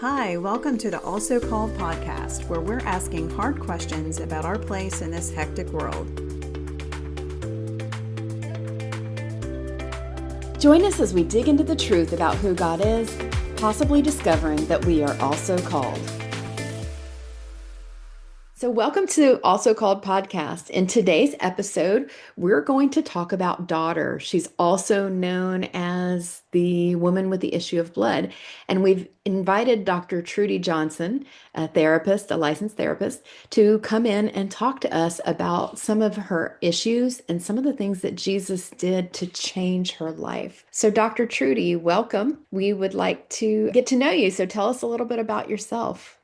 Hi, welcome to the Also Called podcast, where we're asking hard questions about our place in this hectic world. Join us as we dig into the truth about who God is, possibly discovering that we are also called. So welcome to Also Called Podcast. In today's episode, we're going to talk about daughter. She's also known as the woman with the issue of blood. And we've invited Dr. Trudy Johnson, a therapist, a licensed therapist, to come in and talk to us about some of her issues and some of the things that Jesus did to change her life. So Dr. Trudy, welcome. We would like to get to know you. So tell us a little bit about yourself.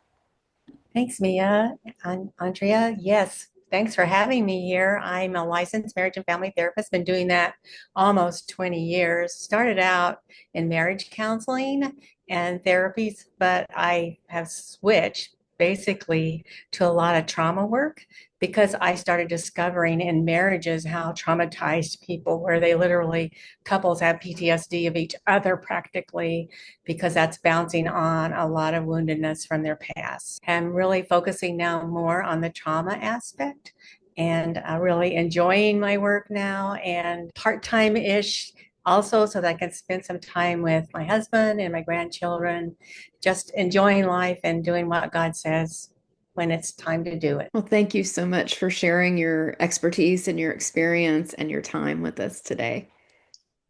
Thanks, Mia and Andrea. Yes, thanks for having me here. I'm a licensed marriage and family therapist, been doing that almost 20 years. Started out in marriage counseling and therapies, but I have switched basically to a lot of trauma work because I started discovering in marriages how traumatized people were. They literally, couples have PTSD of each other practically because that's bouncing on a lot of woundedness from their past. I'm really focusing now more on the trauma aspect and really enjoying my work now and part-time-ish also so that I can spend some time with my husband and my grandchildren, just enjoying life and doing what God says when it's time to do it. Well, thank you so much for sharing your expertise and your experience and your time with us today.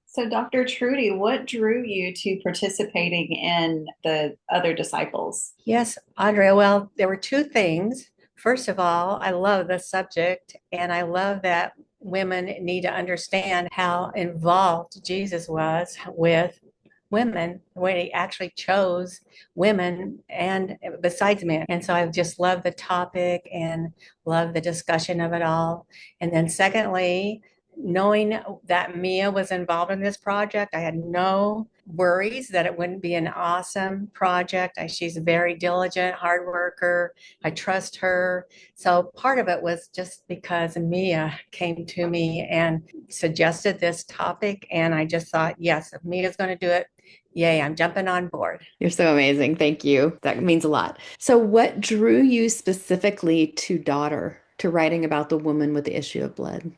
So, Dr. Trudy, what drew you to participating in the other disciples? Yes, Andrea. Well, there were two things. First of all, I love the subject, and I love that women need to understand how involved Jesus was with women, when he actually chose women and besides men. And so I just love the topic and love the discussion of it all. And then secondly, knowing that Mia was involved in this project, I had no worries that it wouldn't be an awesome project. She's a very diligent, hard worker. I trust her. So part of it was just because Mia came to me and suggested this topic. And I just thought, yes, if Mia's going to do it, yay, I'm jumping on board. You're so amazing. Thank you. That means a lot. So, what drew you specifically to daughter, to writing about the woman with the issue of blood?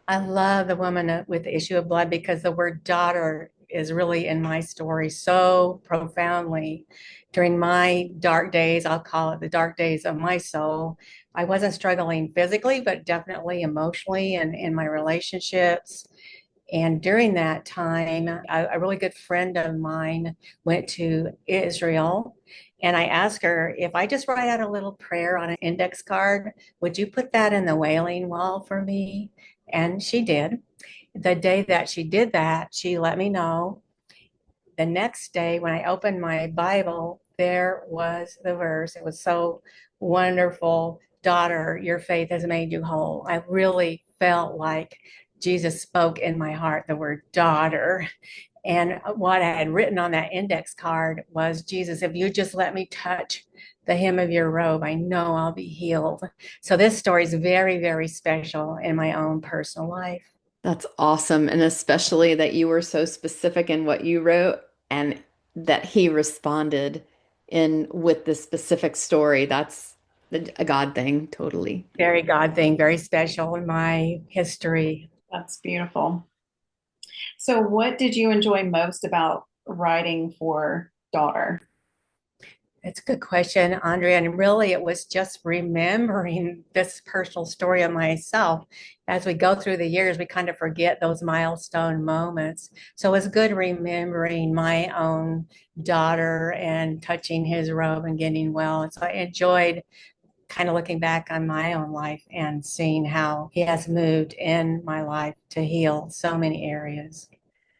I love the woman with the issue of blood because the word daughter is really in my story so profoundly. During my dark days, I'll call it the dark days of my soul, I wasn't struggling physically, but definitely emotionally and in my relationships. And during that time, a really good friend of mine went to Israel. And I asked her, if I just write out a little prayer on an index card, would you put that in the wailing wall for me? And she did. The day that she did that, she let me know. The next day, when I opened my Bible, there was the verse. It was so wonderful. Daughter, your faith has made you whole. I really felt like Jesus spoke in my heart the word daughter. And what I had written on that index card was, Jesus, if you just let me touch the hem of your robe, I know I'll be healed. So this story is very, very special in my own personal life. That's awesome. And especially that you were so specific in what you wrote and that he responded in with the specific story. That's a God thing, totally. Very God thing, very special in my history. That's beautiful. So, what did you enjoy most about writing for daughter? It's a good question, Andrea. And really, it was just remembering this personal story of myself. As we go through the years, we kind of forget those milestone moments. So it was good remembering my own daughter and touching his robe and getting well. And so I enjoyed kind of looking back on my own life and seeing how he has moved in my life to heal so many areas.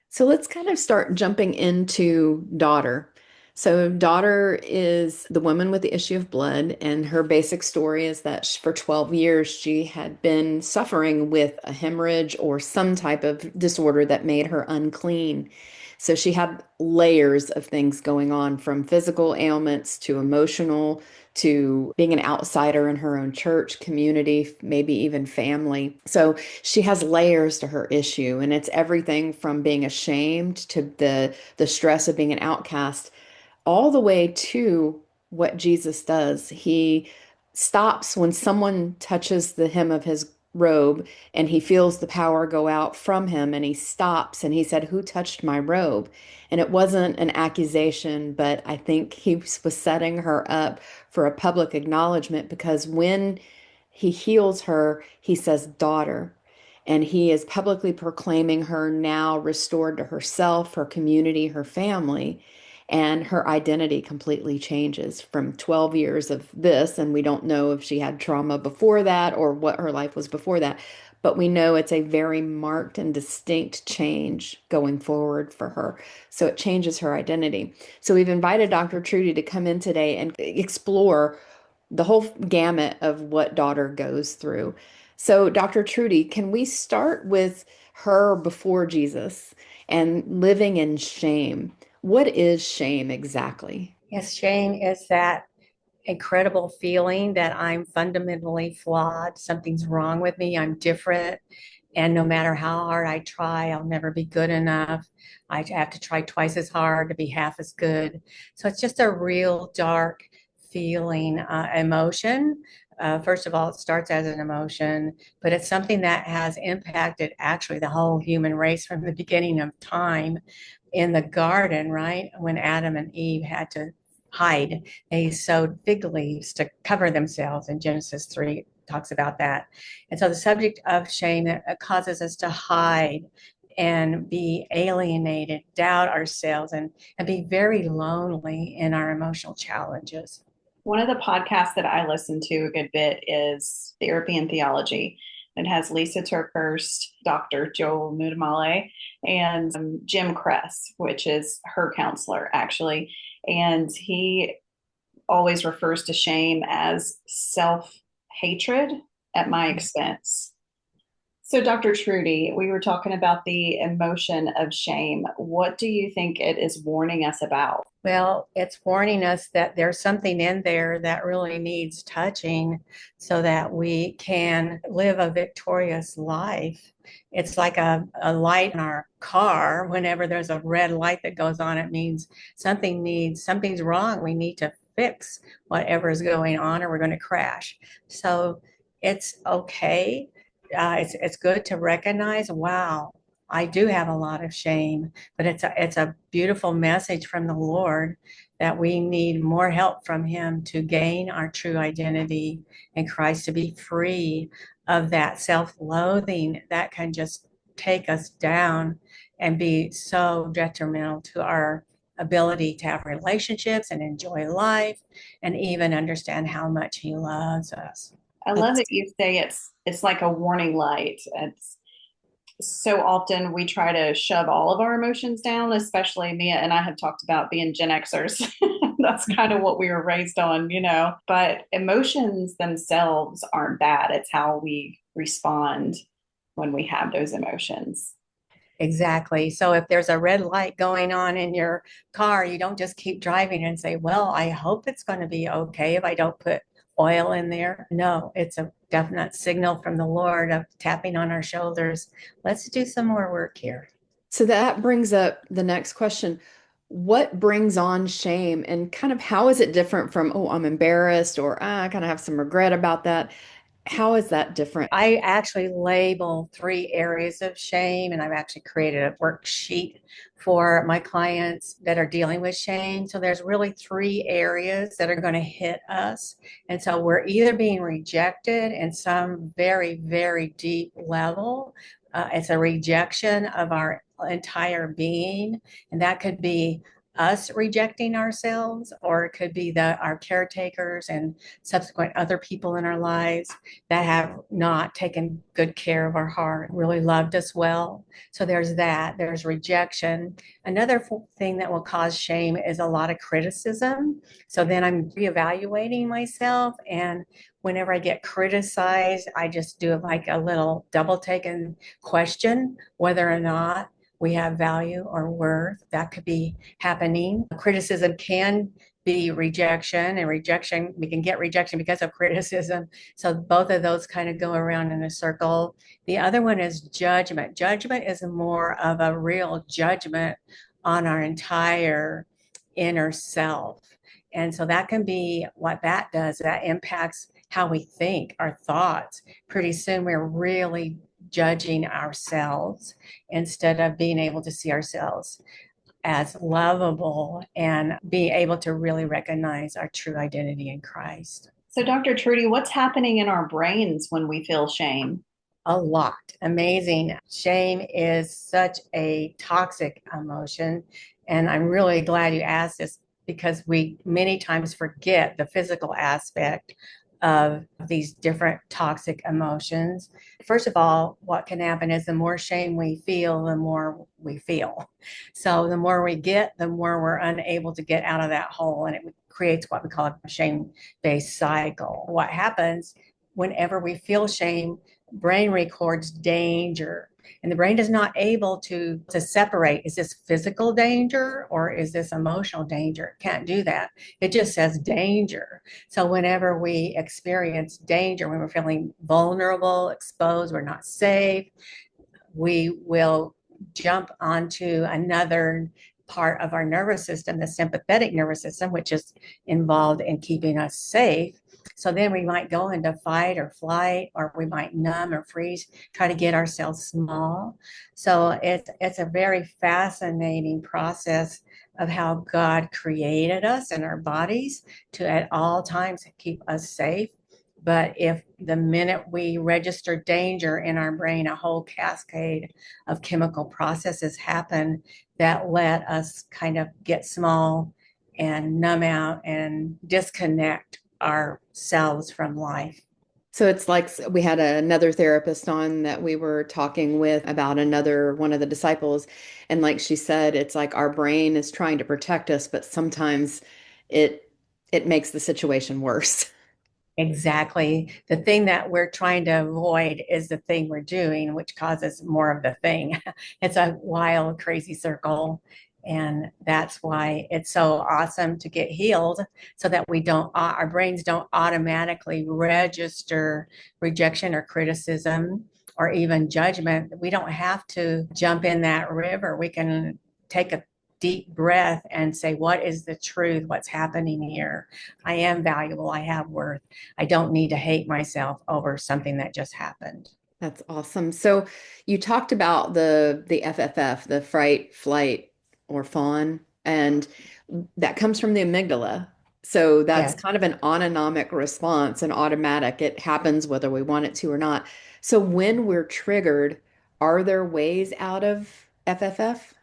So let's kind of start jumping into daughter. So, daughter is the woman with the issue of blood, and her basic story is that for 12 years she had been suffering with a hemorrhage or some type of disorder that made her unclean. So, she had layers of things going on from physical ailments to emotional to being an outsider in her own church, community, maybe even family. So, she has layers to her issue, and it's everything from being ashamed to the stress of being an outcast all the way to what Jesus does. He stops when someone touches the hem of his robe and he feels the power go out from him and he stops and he said, "Who touched my robe?" And it wasn't an accusation, but I think he was setting her up for a public acknowledgement because when he heals her, he says, "Daughter." And he is publicly proclaiming her now restored to herself, her community, her family, and her identity completely changes from 12 years of this. And we don't know if she had trauma before that or what her life was before that, but we know it's a very marked and distinct change going forward for her. So it changes her identity. So we've invited Dr. Trudy to come in today and explore the whole gamut of what daughter goes through. So, Dr. Trudy, can we start with her before Jesus and living in shame? What is shame exactly? Yes, shame is that incredible feeling that I'm fundamentally flawed. Something's wrong with me. I'm different. And no matter how hard I try, I'll never be good enough. I have to try twice as hard to be half as good. So it's just a real dark feeling, emotion. First of all, it starts as an emotion, but it's something that has impacted actually the whole human race from the beginning of time in the garden, right? When Adam and Eve had to hide, they sewed fig leaves to cover themselves. In Genesis 3 talks about that. And so the subject of shame that causes us to hide and be alienated, doubt ourselves, and be very lonely in our emotional challenges. One of the podcasts that I listen to a good bit is Therapy and Theology. It has Lisa Turkhurst, Dr. Joel Muddamalle, and Jim Kress, which is her counselor, actually. And he always refers to shame as self hatred at my expense. So, Dr. Trudy, we were talking about the emotion of shame. What do you think it is warning us about? Well, it's warning us that there's something in there that really needs touching so that we can live a victorious life. It's like a light in our car. Whenever there's a red light that goes on, it means something's wrong. We need to fix whatever is going on or we're going to crash. So it's okay. It's good to recognize, wow, I do have a lot of shame, but it's a beautiful message from the Lord that we need more help from Him to gain our true identity in Christ, to be free of that self-loathing that can just take us down and be so detrimental to our ability to have relationships and enjoy life and even understand how much He loves us. I love that you say it's like a warning light. It's so often we try to shove all of our emotions down, especially Mia and I have talked about being Gen Xers. That's kind of what we were raised on, you know. But emotions themselves aren't bad. It's how we respond when we have those emotions. Exactly. So if there's a red light going on in your car, you don't just keep driving and say, well, I hope it's going to be okay if I don't put oil in there. No, it's a definite signal from the Lord of tapping on our shoulders. Let's do some more work here. So that brings up the next question. What brings on shame and kind of how is it different from, oh, I'm embarrassed or I kind of have some regret about that? How is that different? I actually label 3 areas of shame, and I've actually created a worksheet for my clients that are dealing with shame. So there's really 3 areas that are going to hit us. And so we're either being rejected in some very, very deep level. It's a rejection of our entire being, and that could be us rejecting ourselves, or it could be our caretakers and subsequent other people in our lives that have not taken good care of our heart, really loved us well. So there's that. There's rejection. Another thing that will cause shame is a lot of criticism. So then I'm reevaluating myself. And whenever I get criticized, I just do like a little double take and question whether or not we have value or worth. That could be happening. Criticism can be rejection, and rejection, we can get rejection because of criticism. So both of those kind of go around in a circle. The other one is judgment. Judgment is more of a real judgment on our entire inner self. And so that can be what that does. That impacts how we think, our thoughts. Pretty soon we're really judging ourselves instead of being able to see ourselves as lovable and being able to really recognize our true identity in Christ. So, Dr. Trudy, what's happening in our brains when we feel shame? A lot. Amazing. Shame is such a toxic emotion. And I'm really glad you asked this because we many times forget the physical aspect of these different toxic emotions. First of all, what can happen is the more shame we feel, the more we feel. So the more we get, the more we're unable to get out of that hole. And it creates what we call a shame-based cycle. What happens whenever we feel shame, brain records danger, and the brain is not able to separate, is this physical danger or is this emotional danger? It can't do that. It just says danger. So whenever we experience danger, when we're feeling vulnerable, exposed, we're not safe, we will jump onto another part of our nervous system, the sympathetic nervous system, which is involved in keeping us safe. So then we might go into fight or flight, or we might numb or freeze, try to get ourselves small. So it's a very fascinating process of how God created us and our bodies to at all times keep us safe. But if the minute we register danger in our brain, a whole cascade of chemical processes happen that let us kind of get small and numb out and disconnect ourselves from life. So it's like we had another therapist on that we were talking with about another one of the disciples. And like she said, it's like our brain is trying to protect us, but sometimes it it makes the situation worse. Exactly. The thing that we're trying to avoid is the thing we're doing, which causes more of the thing. It's a wild, crazy circle. And that's why it's so awesome to get healed so that we don't, our brains don't automatically register rejection or criticism or even judgment. We don't have to jump in that river. We can take a deep breath and say, what is the truth? What's happening here? I am valuable. I have worth. I don't need to hate myself over something that just happened. That's awesome. So you talked about the FFF, the fright, flight, or fawn, and that comes from the amygdala. So that's Yes. kind of an autonomic response, an automatic. It happens whether we want it to or not. So when we're triggered, are there ways out of FFF?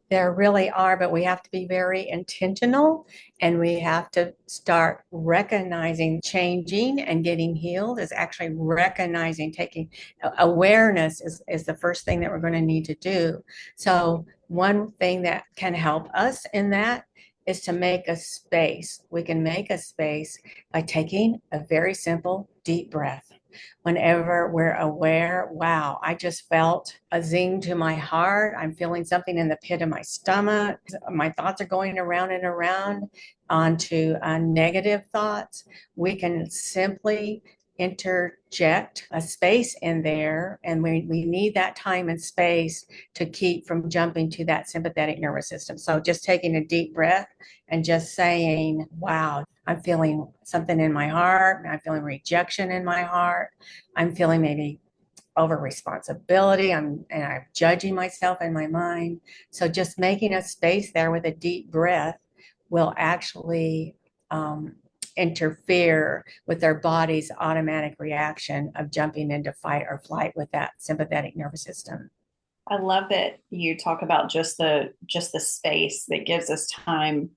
There really are, but we have to be very intentional and we have to start recognizing changing and getting healed is actually recognizing, taking awareness is the first thing that we're going to need to do. So, one thing that can help us in that is to make a space. We can make a space by taking a very simple deep breath. Whenever we're aware, wow, I just felt a zing to my heart. I'm feeling something in the pit of my stomach. My thoughts are going around and around onto negative thoughts. We can simply interject a space in there, and we need that time and space to keep from jumping to that sympathetic nervous system. So just taking a deep breath and just saying, wow, I'm feeling something in my heart. I'm feeling rejection in my heart. I'm feeling maybe over responsibility. I'm judging myself in my mind. So just making a space there with a deep breath will actually interfere with their body's automatic reaction of jumping into fight or flight with that sympathetic nervous system. I love that you talk about just the space that gives us time.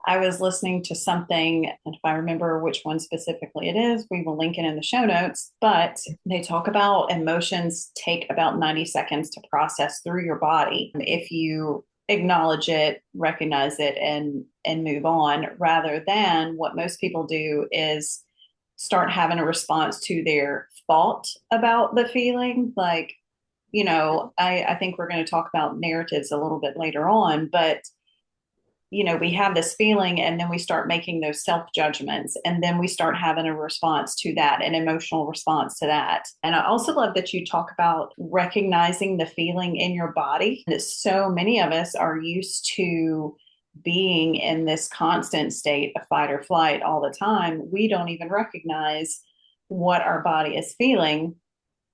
I was listening to something, and if I remember which one specifically it is, we will link it in the show notes. But they talk about emotions take about 90 seconds to process through your body. If you acknowledge it, recognize it, and move on, rather than what most people do is start having a response to their thought about the feeling. Like, I think we're going to talk about narratives a little bit later on, but we have this feeling and then we start making those self judgments and then we start having a response to that, an emotional response to that. And I also love that you talk about recognizing the feeling in your body. That so many of us are used to being in this constant state of fight or flight all the time, we don't even recognize what our body is feeling.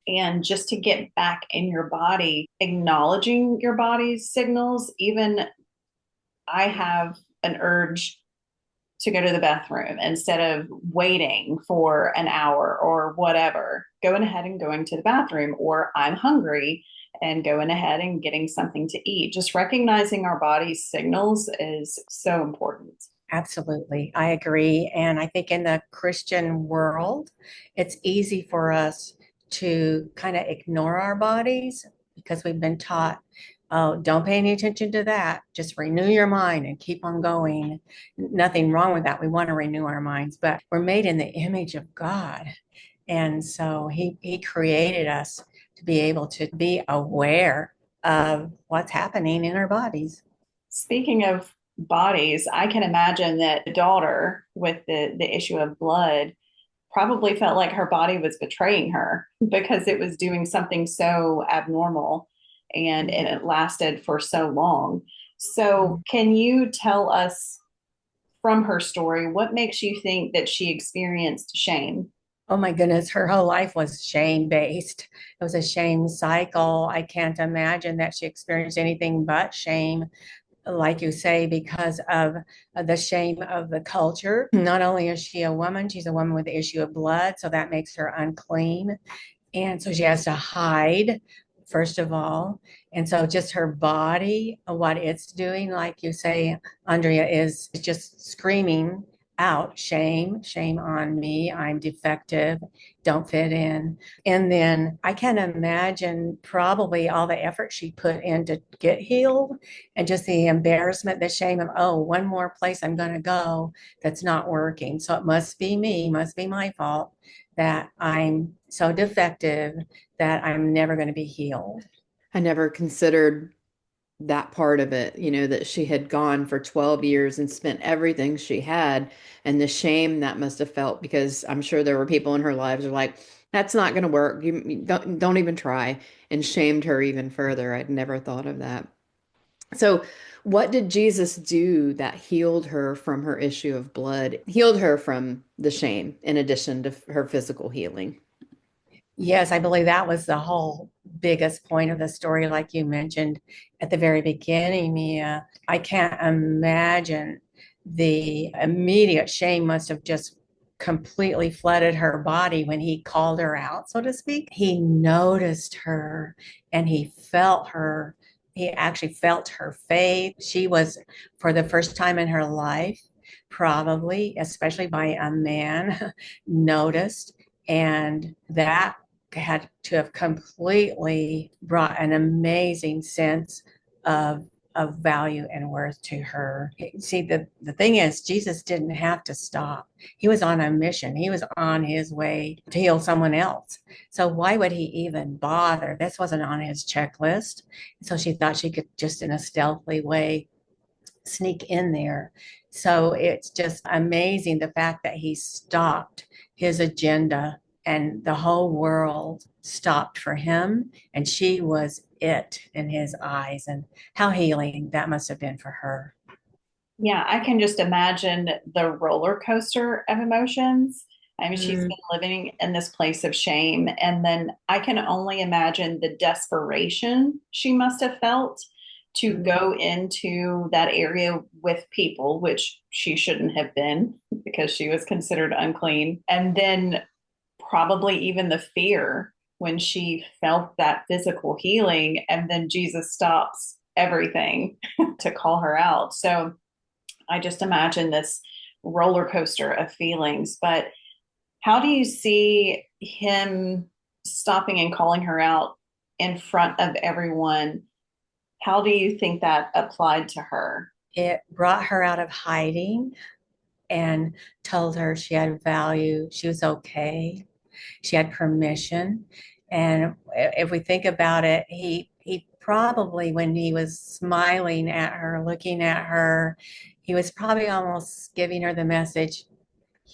And just to get back in your body, acknowledging your body's signals, even I have an urge to go to the bathroom instead of waiting for an hour or whatever, going ahead and going to the bathroom, or I'm hungry and going ahead and getting something to eat. Just recognizing our body's signals is so important. Absolutely. I agree. And I think in the Christian world, it's easy for us to kind of ignore our bodies because we've been taught, oh, don't pay any attention to that. Just renew your mind and keep on going. Nothing wrong with that. We want to renew our minds, but we're made in the image of God. And so he created us to be able to be aware of what's happening in our bodies. Speaking of bodies, I can imagine that the daughter with the issue of blood probably felt like her body was betraying her because it was doing something so abnormal and it lasted for so long. So, can you tell us from her story what makes you think that she experienced shame? Oh my goodness, her whole life was shame based. It was a shame cycle. I can't imagine that she experienced anything but shame, like you say, because of the shame of the culture. Not only is she a woman, she's a woman with the issue of blood, so that makes her unclean. And so she has to hide, first of all. And so just her body, what it's doing, like you say, Andrea, is just screaming out shame, shame on me. I'm defective, don't fit in. And then I can imagine probably all the effort she put in to get healed and just the embarrassment, the shame of, oh, one more place I'm going to go that's not working. So it must be me, must be my fault that I'm so defective that I'm never going to be healed. I never considered that part of it, that she had gone for 12 years and spent everything she had, and the shame that must have felt, because I'm sure there were people in her lives who were like, that's not going to work. You don't even try, and shamed her even further. I'd never thought of that. So, what did Jesus do that healed her from her issue of blood, healed her from the shame in addition to her physical healing? Yes, I believe that was the whole biggest point of the story, like you mentioned at the very beginning, Mia. I can't imagine the immediate shame must have just completely flooded her body when he called her out, so to speak. He noticed her and he felt her. He actually felt her faith. She was, for the first time in her life, probably, especially by a man, noticed. And that had to have completely brought an amazing sense of value and worth to her. See, the thing is, Jesus didn't have to stop. He was on a mission. He was on his way to heal someone else. So why would he even bother? This wasn't on his checklist. So she thought she could just in a stealthy way sneak in there. So it's just amazing the fact that he stopped his agenda and the whole world stopped for him, and she was it in his eyes. And how healing that must have been for her. Yeah, I can just imagine the roller coaster of emotions. I mean, she's Mm. been living in this place of shame. And then I can only imagine the desperation she must have felt to go into that area with people, which she shouldn't have been because she was considered unclean. And then probably even the fear when she felt that physical healing. And then Jesus stops everything to call her out. So I just imagine this roller coaster of feelings. But how do you see him stopping and calling her out in front of everyone? How do you think that applied to her? It brought her out of hiding and told her she had value, she was okay, she had permission. And if we think about it, he probably, when he was smiling at her, looking at her, he was probably almost giving her the message,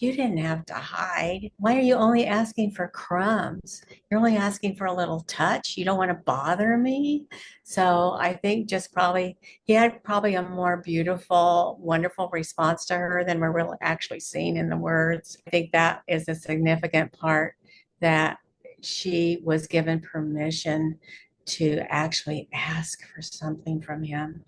you didn't have to hide. Why are you only asking for crumbs? You're only asking for a little touch. You don't want to bother me. So I think just probably he had probably a more beautiful, wonderful response to her than we're really actually seeing in the words. I think that is a significant part, that she was given permission to actually ask for something from him.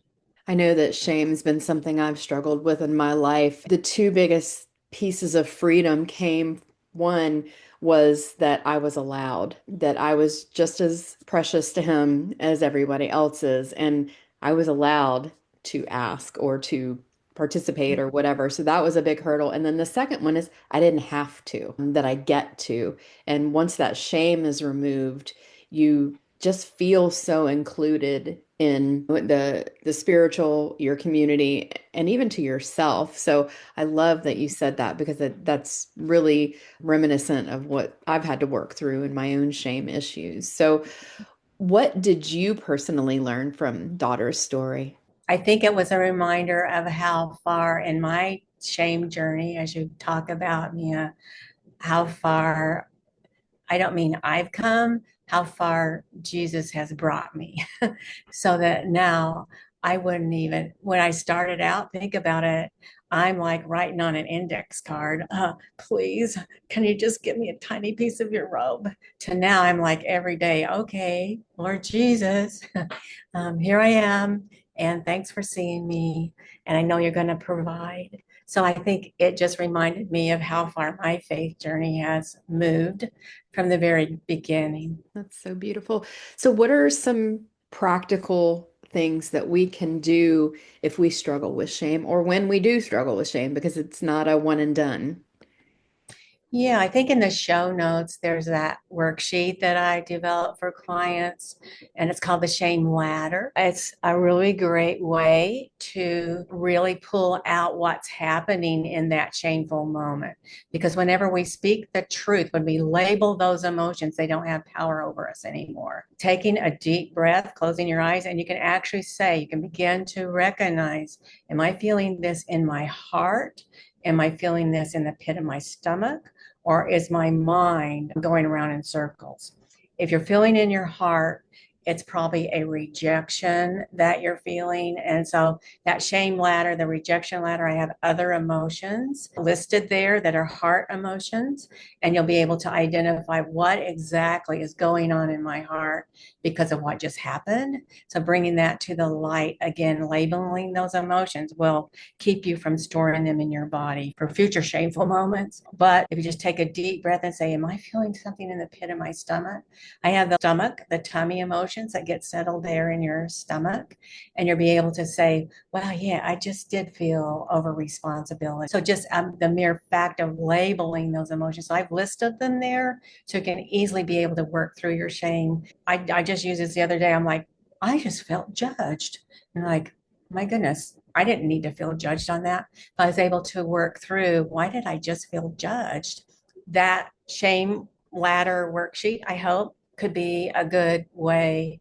I know that shame's been something I've struggled with in my life. The two biggest pieces of freedom came, one was that I was allowed, that I was just as precious to him as everybody else is, and I was allowed to ask or to participate or whatever. So that was a big hurdle. And then the second one is I didn't have to, that I get to. And once that shame is removed, you just feel so included in the spiritual, your community, and even to yourself. So I love that you said that, because that's really reminiscent of what I've had to work through in my own shame issues. So what did you personally learn from daughter's story? I think it was a reminder of how far in my shame journey, as you talk about, Mia, how far, I don't mean I've come, how far Jesus has brought me. So that now I wouldn't even, when I started out, think about it, I'm like writing on an index card, please, can you just give me a tiny piece of your robe? To now I'm like every day, okay, Lord Jesus, here I am, and thanks for seeing me. And I know you're going to provide. So I think it just reminded me of how far my faith journey has moved from the very beginning. That's so beautiful. So what are some practical things that we can do if we struggle with shame, or when we do struggle with shame, because it's not a one and done? Yeah, I think in the show notes, there's that worksheet that I developed for clients, and it's called the Shame Ladder. It's a really great way to really pull out what's happening in that shameful moment. Because whenever we speak the truth, when we label those emotions, they don't have power over us anymore. Taking a deep breath, closing your eyes, and you can actually say, you can begin to recognize, am I feeling this in my heart? Am I feeling this in the pit of my stomach? Or is my mind going around in circles? If you're feeling in your heart, it's probably a rejection that you're feeling. And so that shame ladder, the rejection ladder, I have other emotions listed there that are heart emotions. And you'll be able to identify what exactly is going on in my heart because of what just happened. So bringing that to the light, again, labeling those emotions will keep you from storing them in your body for future shameful moments. But if you just take a deep breath and say, am I feeling something in the pit of my stomach? I have the stomach, the tummy emotions that get settled there in your stomach. And you'll be able to say, well, yeah, I just did feel over responsibility. So just the mere fact of labeling those emotions. So I've listed them there so you can easily be able to work through your shame. I just used this the other day. I'm like, I just felt judged. And like, my goodness, I didn't need to feel judged on that. But I was able to work through, why did I just feel judged? That shame ladder worksheet, I hope, could be a good way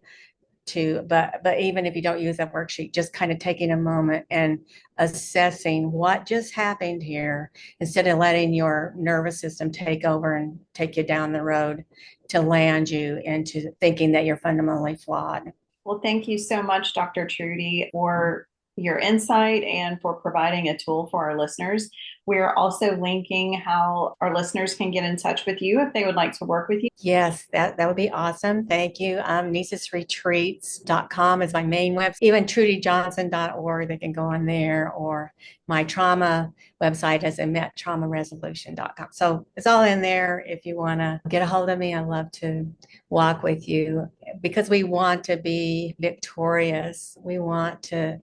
to, but even if you don't use that worksheet, just kind of taking a moment and assessing what just happened here instead of letting your nervous system take over and take you down the road to land you into thinking that you're fundamentally flawed. Well, thank you so much, Dr. Trudy, for your insight and for providing a tool for our listeners. We're also linking how our listeners can get in touch with you if they would like to work with you. Yes, that would be awesome. Thank you. Nisisretreats.com is my main website. Even trudyjohnson.org, they can go on there, or my trauma website is emettraumaresolution.com. So it's all in there. If you want to get a hold of me, I'd love to walk with you because we want to be victorious. We want to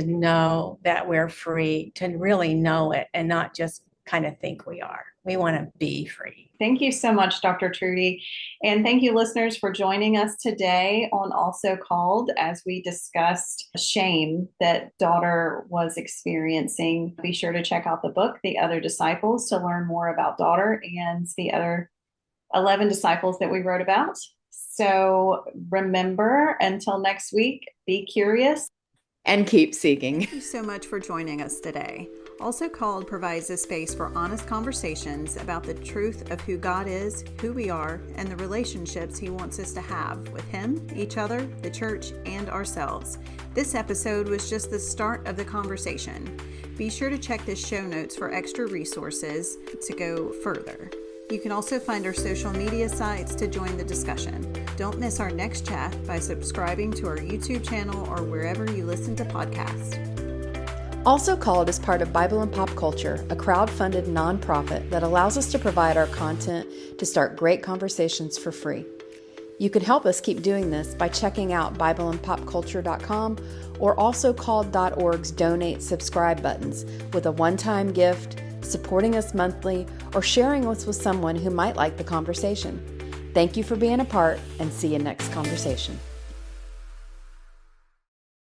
know that we're free, to really know it and not just kind of think we are. We want to be free. Thank you so much, Dr. Trudy. And thank you, listeners, for joining us today on Also Called as we discussed shame that daughter was experiencing. Be sure to check out the book, The Other Disciples, to learn more about daughter and the other 11 disciples that we wrote about. So remember, until next week, be curious. And keep seeking. Thank you so much for joining us today. Also Called provides a space for honest conversations about the truth of who God is, who we are, and the relationships He wants us to have with Him, each other, the church, and ourselves. This episode was just the start of the conversation. Be sure to check the show notes for extra resources to go further. You can also find our social media sites to join the discussion. Don't miss our next chat by subscribing to our YouTube channel or wherever you listen to podcasts. Also Called is part of Bible and Pop Culture, a crowd-funded nonprofit that allows us to provide our content to start great conversations for free. You can help us keep doing this by checking out bibleandpopculture.com or alsocalled.org's donate subscribe buttons with a one-time gift, supporting us monthly, or sharing us with someone who might like the conversation. Thank you for being a part, and see you next conversation.